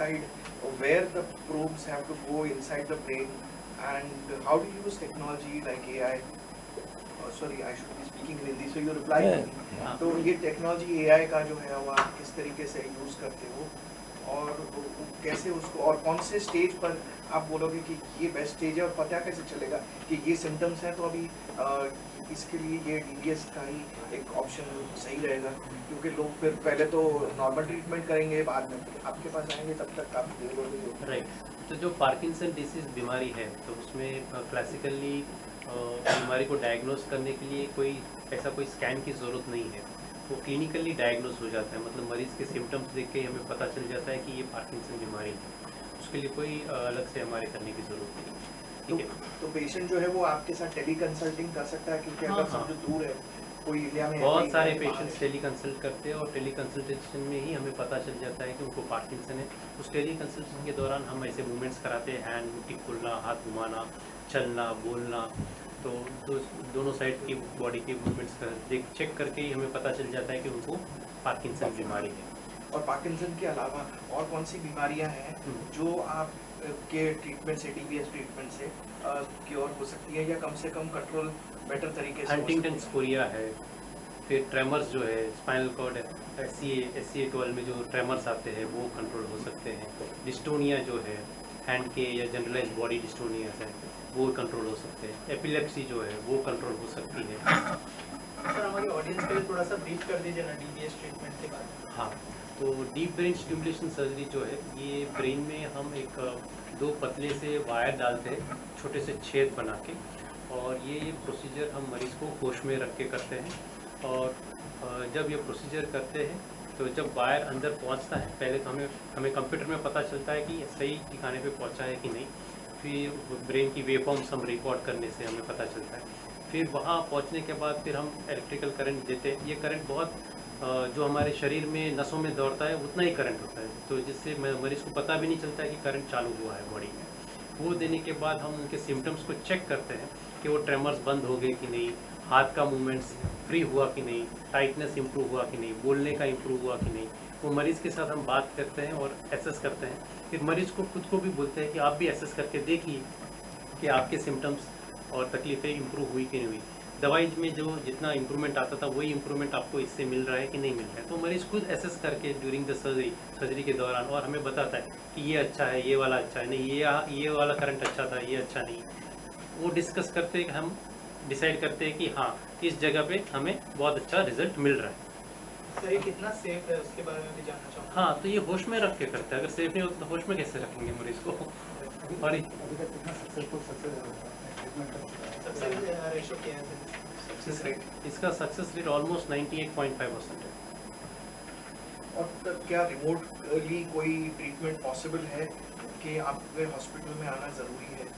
decide where the probes have to go inside the brain, and how do you use technology like AI? Sorry, I should be speaking in Hindi, so you reply to me. तो ये technology AI का जो है वो आप किस तरीके से यूज़ करते हो, और कैसे उसको, और कौन से स्टेज पर आप बोलोगे कि ये बेस्ट स्टेज है, और पता कैसे चलेगा कि ये सिम्टम्स हैं, तो अभी इसके लिए ये DBS का ही एक ऑप्शन सही रहेगा, क्योंकि लोग फिर पहले तो नॉर्मल ट्रीटमेंट करेंगे, बाद में आपके पास आएंगे, तब तक आप देर हो गई हो। राइट। तो जो पार्किंसन डिसीज़ बीमारी है, तो उसमें क्लासिकली बीमारी को डायग्नोस करने के लिए कोई स्कैन की ज़रूरत नहीं है, वो क्लिनिकली डायग्नोस हो जाता है। मतलब मरीज़ के सिम्टम्स देख के हमें पता चल जाता है कि ये पार्किंसन बीमारी है, उसके लिए कोई अलग से हमारे करने की ज़रूरत नहीं है। ठीक है। तो पेशेंट जो है वो आपके साथ टेली कंसल्टिंग कर सकता है, क्योंकि अगर हाँ। समझो दूर है, कोई एरिया में, बहुत सारे पेशेंट्स टेली कंसल्ट करते हैं, और टेली कंसल्टेशन में ही हमें पता चल जाता है कि उनको पार्किंसन है। उस टेली कंसल्टेशन के दौरान हम ऐसे मूवमेंट्स कराते हैं, हैंड मुट्ठी खोलना, हाथ घुमाना, चलना, बोलना, तो दोनों साइड की बॉडी के मूवमेंट्स चेक करके ही हमें पता चल जाता है कि उनको पार्किंसन बीमारी है। और पार्किंसन के अलावा और कौन सी बीमारियां हैं जो आप के ट्रीटमेंट से, DBS ट्रीटमेंट से क्योर हो सकती है, या कम से कम कंट्रोल बेटर तरीके से? हंटिंगटन्स कोरिया है, फिर ट्रेमर्स जो है, स्पाइनल कॉर्ड SCA12 में जो ट्रेमर्स आते हैं वो कंट्रोल हो सकते हैं। डिस्टोनिया जो है, हैंड के या जनरलाइज बॉडी डिस्टोनिया है, वो कंट्रोल हो सकते हैं। एपिलेप्सी जो है वो कंट्रोल हो सकती है। सर हमारी ऑडियंस के लिए थोड़ा सा ब्रीफ कर दीजिए ना DBS ट्रीटमेंट के बारे में। हाँ, तो डीप ब्रेन स्टिमुलेशन सर्जरी जो है, ये ब्रेन में हम एक 2 पतले से वायर डालते हैं, छोटे से छेद बना के, और ये प्रोसीजर हम मरीज़ को होश में रख के करते हैं। और जब ये प्रोसीजर करते हैं, तो जब वायर अंदर पहुंचता है, पहले तो हमें कंप्यूटर में पता चलता है कि सही ठिकाने पे पहुंचा है कि नहीं। फिर ब्रेन की वेवफॉर्म्स हम रिकॉर्ड करने से हमें पता चलता है। फिर वहाँ पहुँचने के बाद फिर हम इलेक्ट्रिकल करंट देते हैं। ये करंट बहुत जो हमारे शरीर में नसों में दौड़ता है उतना ही करंट होता है, तो जिससे मरीज़ को पता भी नहीं चलता है कि करंट चालू हुआ है बॉडी में। वो देने के बाद हम उनके सिम्टम्स को चेक करते हैं कि वो ट्रेमर्स बंद हो गए कि नहीं, हाथ का मूवमेंट्स फ्री हुआ कि नहीं, टाइटनेस इंप्रूव हुआ कि नहीं, बोलने का इंप्रूव हुआ कि नहीं। वो मरीज़ के साथ हम बात करते हैं और एसेस करते हैं। फिर मरीज़ को खुद को भी बोलते हैं कि आप भी एसेस करके देखिए कि आपके सिम्टम्स और तकलीफ़ें इंप्रूव हुई कि नहीं हुई। दवाई में जो जितना इम्प्रूवमेंट आता था वही इम्प्रूवमेंट आपको इससे मिल रहा है कि नहीं मिल रहा है। तो मरीज़ खुद एसेस करके ड्यूरिंग द सर्जरी के दौरान, और हमें बताता है कि ये अच्छा है, ये वाला अच्छा है, नहीं ये वाला करंट अच्छा था, ये अच्छा नहीं। वो डिस्कस करते हैं, हम डिसाइड करते हैं कि हाँ, इस जगह पे हमें बहुत अच्छा रिजल्ट मिल रहा है। सर ये कितना सेफ है उसके बारे में भी जानना चाहूँगा। हाँ, तो ये होश में रख के करता है। अगर सेफ नहीं होता तो होश में कैसे रखेंगे मरीज़ को? और सक्सेस रेशो क्या है? सक्सेस रेट, इसका सक्सेस रेट ऑलमोस्ट 98.5% है। और तब क्या रिमोटली कोई ट्रीटमेंट पॉसिबल है कि आपके हॉस्पिटल में आना ज़रूरी है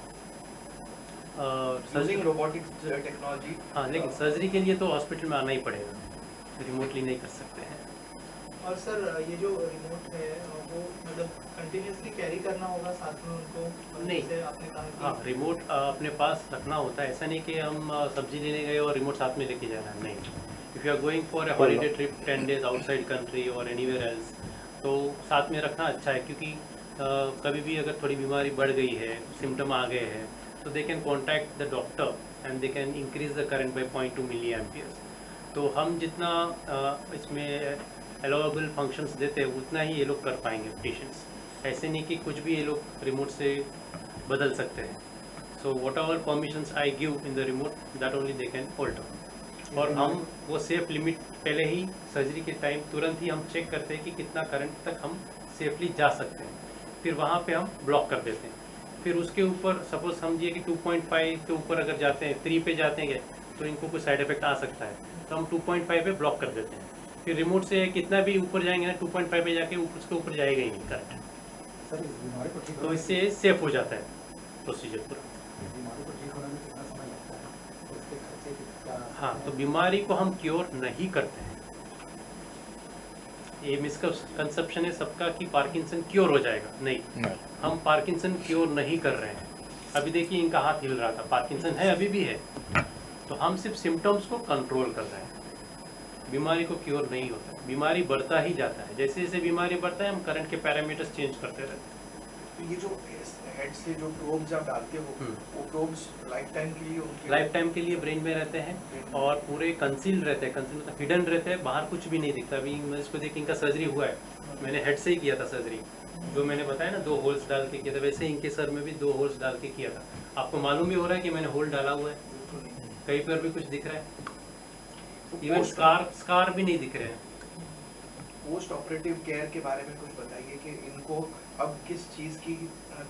यूजिंग रोबोटिक्स टेक्नोलॉजी? हाँ, लेकिन सर्जरी के लिए तो हॉस्पिटल में आना ही पड़ेगा, रिमोटली नहीं कर सकते हैं। और सर ये जो रिमोट है वो मतलब कंटिन्यूसली कैरी करना होगा साथ में उनको? नहीं। जैसे आपने कहा कि हाँ, रिमोट अपने पास रखना होता है। ऐसा नहीं कि हम सब्जी लेने गए और रिमोट साथ में लेके जाना है, नहीं। If you are going for a holiday trip 10 days outside country और एनीवेयर एल्स, तो साथ में रखना अच्छा है, क्योंकि कभी भी अगर थोड़ी बीमारी बढ़ गई है, सिम्टम आ गए हैं, तो they can contact the doctor and they can increase the current by 0.2 milliamperes। तो हम जितना इसमें अलाउेबल फंक्शंस देते हैं उतना ही ये लोग कर पाएंगे पेशेंट्स। ऐसे नहीं कि कुछ भी ये लोग रिमोट से बदल सकते हैं। So whatever permissions I give in the remote, that only they can alter. और हम वो सेफ लिमिट पहले ही सर्जरी के टाइम तुरंत ही हम चेक करते हैं कि कितना करंट तक हम सेफली जा सकते हैं, फिर वहाँ पे हम ब्लॉक कर देते हैं। फिर उसके ऊपर सपोज समझिए कि 2.5 के ऊपर अगर जाते हैं, 3 पे जाते हैं तो इनको कुछ साइड इफेक्ट आ सकता है, तो हम 2.5 पे ब्लॉक कर देते हैं। फिर रिमोट से कितना भी ऊपर जाएंगे ना, 2.5 पे जाके उसके ऊपर जाएगा ही नहीं करंट। सर इस बीमारी को ठीक तो इससे सेफ हो जाता है प्रोसीजर पूरा। बीमारी को ठीक होने में कितना समय लगता है और उसके खर्चे क्या? हाँ, तो बीमारी को हम क्योर नहीं करते हैं। ये मिसकंसेप्शन है सबका कि पार्किंसन क्योर हो जाएगा, नहीं। हम पार्किंसन क्योर नहीं कर रहे हैं। अभी देखिए इनका हाथ हिल रहा था, पार्किंसन है, अभी भी है, तो हम सिर्फ सिम्टम्स को कंट्रोल कर रहे हैं। बीमारी को क्योर नहीं होता है, बीमारी बढ़ता ही जाता है। जैसे जैसे बीमारी बढ़ता है हम करंट के पैरामीटर्स चेंज करते रहते हैं। तो ये जो हेड से जो प्रोब्स आप डालते हो, वो प्रोब्स लाइफ टाइम के लिए उनके लाइफ टाइम के लिए ब्रेन में रहते हैं और पूरे कंसील रहते हैं, कंसील मतलब हिडन रहते हैं, बाहर कुछ भी नहीं दिखता। अभी मैं इसको देख, इनका सर्जरी हुआ है, मैंने हेड से ही किया था सर्जरी, जो मैंने बताया ना 2 होल्स डाल के किया था, वैसे इनके सर में भी 2 होल्स डाल के किया था। आपको मालूम भी हो रहा है कि मैंने होल डाला हुआ है, कहीं पर भी कुछ दिख रहा है, इवन स्कार भी नहीं दिख रहे हैं। पोस्ट ऑपरेटिव केयर के बारे में कुछ बताइए कि इनको अब किस चीज़ की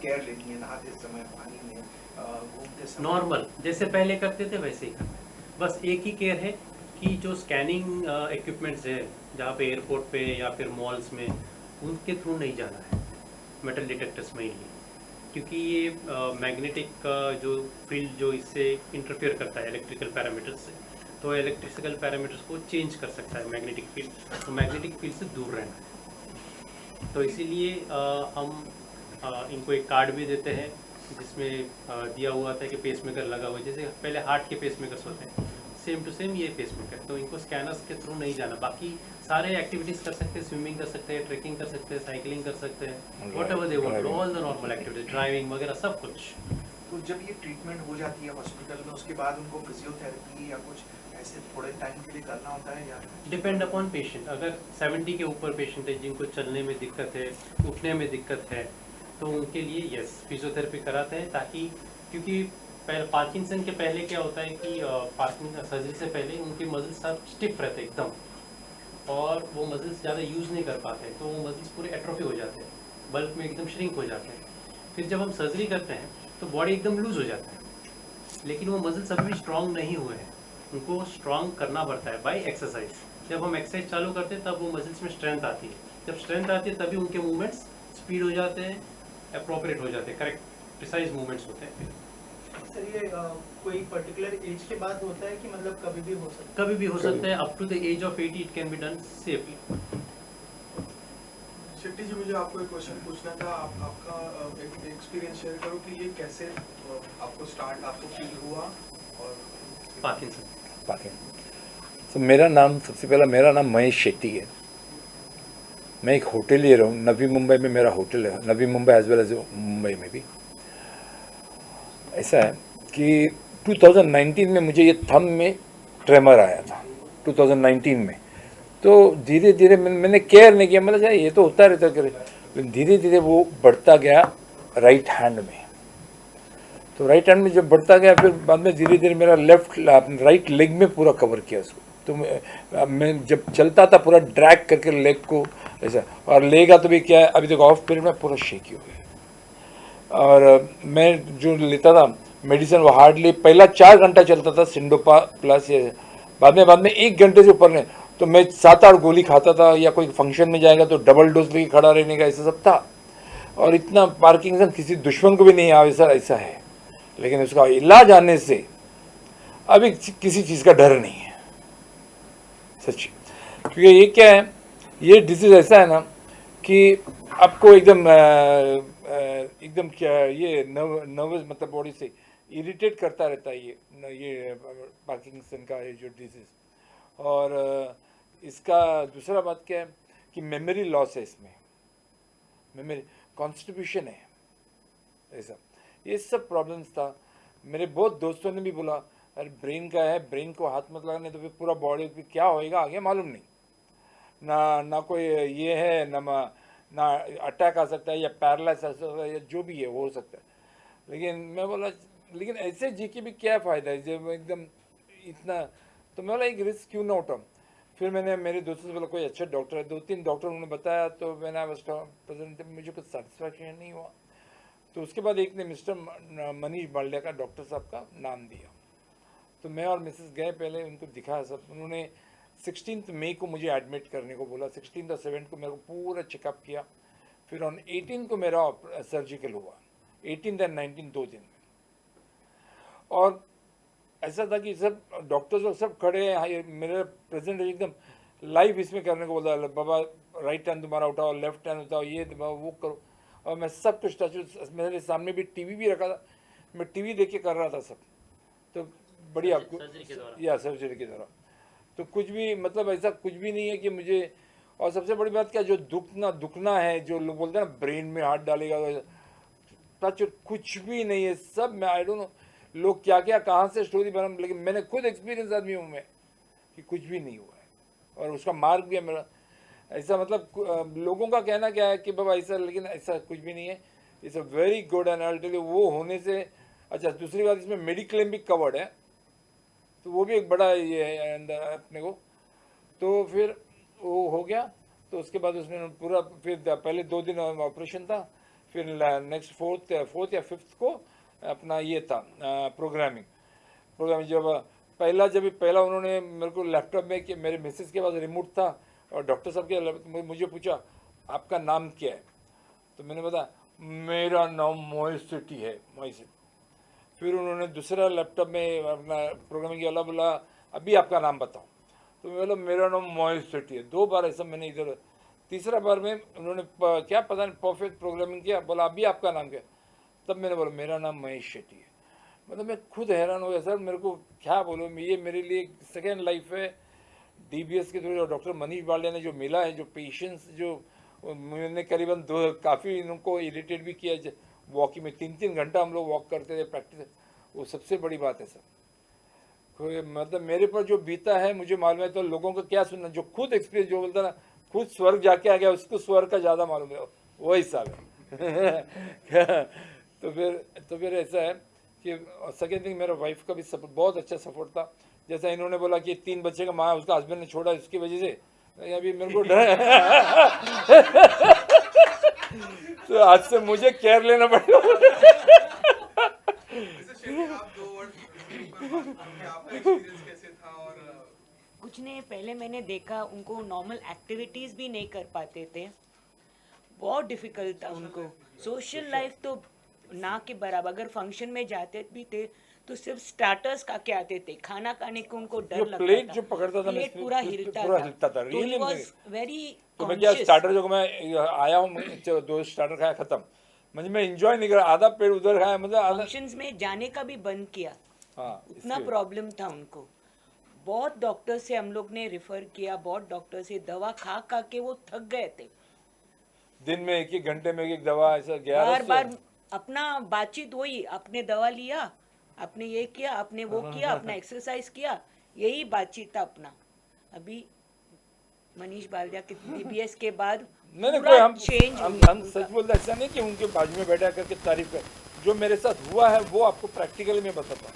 केयर लेनी है, नहाते समय, पानी में, घूमते समय? नॉर्मल जैसे पहले करते थे वैसे ही करना है। बस एक ही केयर है कि जो स्कैनिंग इक्विपमेंट्स है जहाँ पे एयरपोर्ट पे या फिर मॉल्स में, उनके थ्रू नहीं जाना है, मेटल डिटेक्टर्स में ही, क्योंकि ये मैग्नेटिक जो फील्ड जो इससे इंटरफेयर करता है इलेक्ट्रिकल पैरामीटर्स से, तो इलेक्ट्रिकल पैरामीटर्स को चेंज कर सकता है मैग्नेटिक फील्ड, तो मैग्नेटिक फील्ड से दूर रहना है। तो इसीलिए हम इनको एक कार्ड भी देते हैं जिसमें दिया हुआ था कि पेसमेकर लगा हुआ है, जैसे पहले हार्ट के पेसमेकर्स होते हैं, सेम टू सेम ये पेसमेकर। तो इनको स्कैनर्स के थ्रू नहीं जाना, बाकी सारे एक्टिविटीज़ कर सकते हैं, स्विमिंग कर सकते हैं, ट्रेकिंग कर सकते हैं, साइकिलिंग कर सकते हैं, what ever they want, all the normal activities, driving वगैरह सब कुछ। तो जब ये ट्रीटमेंट हो जाती है हॉस्पिटल में, उसके बाद उनको फिजियोथेरेपी या कुछ ऐसे थोड़े टाइम के लिए करना होता है या? Depend upon patient. अगर 70 के ऊपर पेशेंट है जिनको चलने में दिक्कत है, उठने में दिक्कत है, तो उनके लिए यस फिजियोथेरेपी कराते हैं, ताकि क्योंकि पार्किंसन के पहले क्या होता है कि पार्किंसन सर्जरी से पहले उनके मसल्स सब स्टिफ रहते हैं एकदम, और वो मसल्स ज़्यादा यूज़ नहीं कर पाते, तो वो मसल्स पूरे एट्रोफी हो जाते हैं, बल्क में एकदम श्रिंक हो जाते हैं। फिर जब हम सर्जरी करते हैं तो बॉडी एकदम लूज हो जाता है, लेकिन वो मसल्स अभी भी स्ट्रॉन्ग नहीं हुए हैं, उनको स्ट्रॉन्ग करना पड़ता है बाय एक्सरसाइज। जब हम एक्सरसाइज चालू करते हैं तब वो मसल्स में स्ट्रेंथ आती है, जब स्ट्रेंथ आती है तभी उनके मूवमेंट्स स्पीड हो जाते हैं, अप्रोप्रिएट हो जाते हैं, करेक्ट प्रिसाइज मूवमेंट्स होते हैं। सर ये कोई पर्टिकुलर एज के बाद होता है कि मतलब कभी भी हो सकता है? कभी भी हो सकता है, up to the age of 80 it can be done safely. Shetty ji, मुझे आपको एक क्वेश्चन पूछना था। आपका एक एक्सपीरियंस शेयर करो कि ये कैसे आपको फील हुआ और पार्किंसन। तो मेरा नाम, सबसे पहला मेरा नाम महेश शेट्टी है। मैं एक होटलियर हूँ, नवी मुंबई में मेरा होटल है, Navi Mumbai as well as Mumbai में भी। ऐसा है कि 2019 में मुझे ये थंब में ट्रेमर आया था, 2019 में। तो धीरे धीरे मैंने केयर नहीं किया, मतलब ये तो होता रहता करे, लेकिन धीरे धीरे वो बढ़ता गया राइट हैंड में। तो राइट हैंड में जब बढ़ता गया, फिर बाद में धीरे धीरे मेरा राइट लेग में पूरा कवर किया उसको। तो मैं जब चलता था पूरा ड्रैग करके लेग को ऐसा, और लेग का तो भी क्या है, अभी तक ऑफ पीरियड में पूरा शेकी हो गया। और मैं जो लेता था मेडिसिन, वो हार्डली पहला 4 घंटा चलता था सिंडोपा प्लस, ये बाद में 1 घंटे से ऊपर नहीं। तो मैं 7-8 गोली खाता था, या कोई फंक्शन में जाएगा तो डबल डोज लेके खड़ा रहने का, ऐसा सब था। और इतना पार्किंसन किसी दुश्मन को भी नहीं आवे सर, ऐसा है। लेकिन उसका इलाज आने से अभी किसी चीज़ का डर नहीं है, सच्ची। क्योंकि ये क्या है, ये डिजीज़ ऐसा है ना कि आपको एकदम क्या ये नर्वस मतलब बॉडी से इरिटेट करता रहता है ये पार्किंसन का ये जो डिजीज़। और इसका दूसरा बात क्या है कि मेमोरी लॉस है इसमें, मेमोरी कॉन्स्टिट्यूशन है, ऐसा ये सब प्रॉब्लम्स था। मेरे बहुत दोस्तों ने भी बोला अरे ब्रेन का है, ब्रेन को हाथ मत लगाने, तो फिर पूरा बॉडी पे क्या होएगा आगे मालूम नहीं, ना कोई ये है, ना अटैक आ सकता है, या पैरालाइज आ सकता है, या जो भी है वो हो सकता है। लेकिन मैं बोला लेकिन ऐसे जी के भी क्या फ़ायदा है जब एकदम इतना। तो मैं बोला एक रिस्क क्यों ना उठाऊं। फिर मैंने मेरे दोस्तों से बोला कोई अच्छा डॉक्टर है, 2-3 डॉक्टर उन्होंने बताया, तो मैंने प्रेजेंट मुझे कुछ सेटिस्फैक्शन नहीं हुआ। तो उसके बाद एक ने मिस्टर मनीष बाल्डिया का डॉक्टर साहब का नाम दिया। तो मैं और मिसेस गए, पहले उनको दिखाया सब। उन्होंने 16 मई को मुझे एडमिट करने को बोला, 16 और 7 को मेरे को पूरा चेकअप किया। फिर ऑन 18 को मेरा सर्जिकल हुआ, 18 और 19 2 दिन में। और ऐसा था कि सब डॉक्टर्स लोग सब खड़े हैं, मेरे प्रेजेंट एकदम लाइव इसमें करने को बोला, बाबा राइट हैंड तुम्हारा उठाओ, लेफ्ट हैंड उठाओ, ये वो करो। और मैं सब कुछ टच, मेरे सामने भी टीवी भी रखा था, मैं टीवी देख के कर रहा था सब। तो बढ़िया, सर्जरी के दौरान। या सर्जरी के दौरान। तो कुछ भी मतलब ऐसा कुछ भी नहीं है कि मुझे। और सबसे बड़ी बात क्या, जो दुखना है, जो लोग बोलते हैं ना ब्रेन में हाथ डालेगा, सच कुछ भी नहीं है। सब मैं आई डोंट नो लोग क्या क्या कहाँ से स्टोरी बना, लेकिन मैंने खुद एक्सपीरियंस आदमी हूँ मैं कि कुछ भी नहीं हुआ है। और उसका मार्क भी है मेरा ऐसा, मतलब लोगों का कहना क्या है कि बाबा ऐसा, लेकिन ऐसा कुछ भी नहीं है। It's a very good and I tell you, वो होने से। अच्छा, दूसरी बात, इसमें मेडिक्लेम भी कवर्ड है, तो वो भी एक बड़ा ये है अंदर अपने को। तो फिर वो हो गया, तो उसके बाद उसने पूरा, फिर पहले 2 दिन ऑपरेशन था, फिर नेक्स्ट फोर्थ या फिफ्थ को अपना ये था प्रोग्रामिंग। जब पहला उन्होंने मेरे को लैपटॉप में, कि मेरे मिसेस के पास रिमोट था और डॉक्टर साहब के मुझे पूछा आपका नाम क्या है, तो मैंने बताया मेरा नाम मोहित सेठी है, मोहित सेठी। फिर उन्होंने दूसरा लैपटॉप में अपना प्रोग्रामिंग किया, बोला अभी आपका नाम बताओ, तो मैं बोला मेरा नाम मोहित सेठी है। 2 बार ऐसा मैंने इधर, तीसरा बार में उन्होंने क्या पता नहीं परफेक्ट प्रोग्रामिंग किया, बोला अभी आपका नाम क्या, तब मैंने बोला मेरा नाम महेश शेट्टी है। मतलब मैं खुद हैरान हो गया, सर मेरे को क्या बोलूँ, ये मेरे लिए सेकेंड लाइफ है। DBS के थ्रू डॉक्टर मनीष बालिया ने जो मिला है, जो पेशेंस, जो मैंने करीबन काफ़ी इनको इरिटेट भी किया, वॉकिंग में 3-3 घंटा हम लोग वॉक करते थे प्रैक्टिस, वो सबसे बड़ी बात है सर। मतलब मेरे पर जो बीता है मुझे मालूम है, तो लोगों को क्या सुनना, जो खुद एक्सपीरियंस, जो बोलता ना खुद स्वर्ग जाके आ गया, उसको स्वर्ग का ज़्यादा मालूम है, वो हिसाब है। तो फिर ऐसा है कि सेकेंड थिंग, मेरा वाइफ का भी सपोर्ट, बहुत अच्छा सपोर्ट था। जैसा इन्होंने बोला कि 3 बच्चे का माँ उसका हस्बैंड ने छोड़ा, इसकी वजह से अभी मेरे को डर तो आज से मुझे केयर लेना पड़ेगा। कुछ नहीं, पहले मैंने देखा उनको नॉर्मल एक्टिविटीज भी नहीं कर पाते थे, बहुत डिफिकल्ट था उनको। सोशल लाइफ तो ना के बराबर, अगर फंक्शन में जाते भी थे तो सिर्फ स्टार्टर्स का के आते थे, खाना खाने को उनको डर लगता प्लेट था। जो पकड़ता था, प्लेट पूरा हिलता था। तो ही वाज वेरी तो मैं क्या, स्टार्टर जो मैं आया हूँ, 2 स्टार्टर खाया खत्म, मतलब मैं एंजॉय नहीं कर, आधा पेट उधर खाया, मतलब फंक्शंस में जाने का भी बंद किया। हाँ, उतना प्रॉब्लम था उनको। बहुत डॉक्टर से हम लोग ने रिफर किया, बहुत डॉक्टर से दवा खा खा के वो थक गए थे। दिन में 1-1 घंटे में 1 दवा, ऐसा बार बार अपना बातचीत वही, आपने दवा लिया, आपने ये किया, आपने वो किया, अपना एक्सरसाइज किया, यही बातचीत था अपना। अभी मनीष बालिया के DBS के बाद पूरा चेंज। हम सच बोलते, ऐसा नहीं कि उनके बाजू में बैठा करके तारीफ कर, जो मेरे साथ हुआ है वो आपको प्रैक्टिकली मैं बताता हूँ।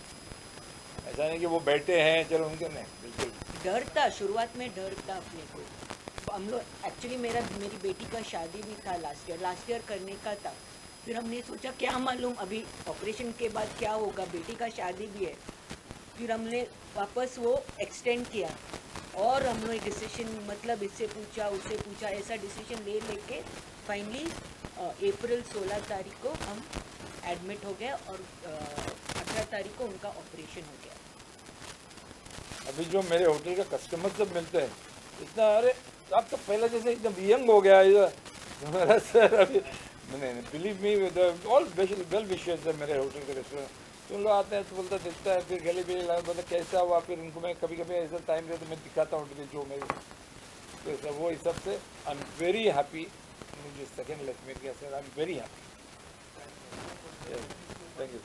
ऐसा नहीं कि वो बैठे हैं चलो उनके, नहीं, बिल्कुल डर था, शुरुआत में डर था अपने को। हम लोग एक्चुअली मेरी बेटी का शादी भी था लास्ट ईयर करने का था। फिर हमने सोचा क्या मालूम अभी ऑपरेशन के बाद क्या होगा, बेटी का शादी भी है। फिर हमने वापस वो एक्सटेंड किया और हम लोग डिसीजन, मतलब इससे पूछा उससे पूछा, ऐसा डिसीजन लेके फाइनली अप्रैल 16 तारीख को हम एडमिट हो गए और 18 तारीख को उनका ऑपरेशन हो गया। अभी जो मेरे होटल का कस्टमर सब मिलते हैं, इतना अरे आप तो पहले जैसे एकदम यंग हो गया है सर। अभी नहीं, believe me, all well wishes है मेरे होटल के रेस्टोरेंट। तो लोग आते हैं तो बोलता दिखता है, फिर गले भी बोलता कैसा हुआ, फिर उनको मैं कभी कभी ऐसा टाइम रहता मैं दिखाता हूँ जो मेरे, तो ऐसा वो हिसाब से आई एम वेरी हैप्पी। मुझे सेकेंड लाइफ मिल गया sir, I am very happy. Thank you.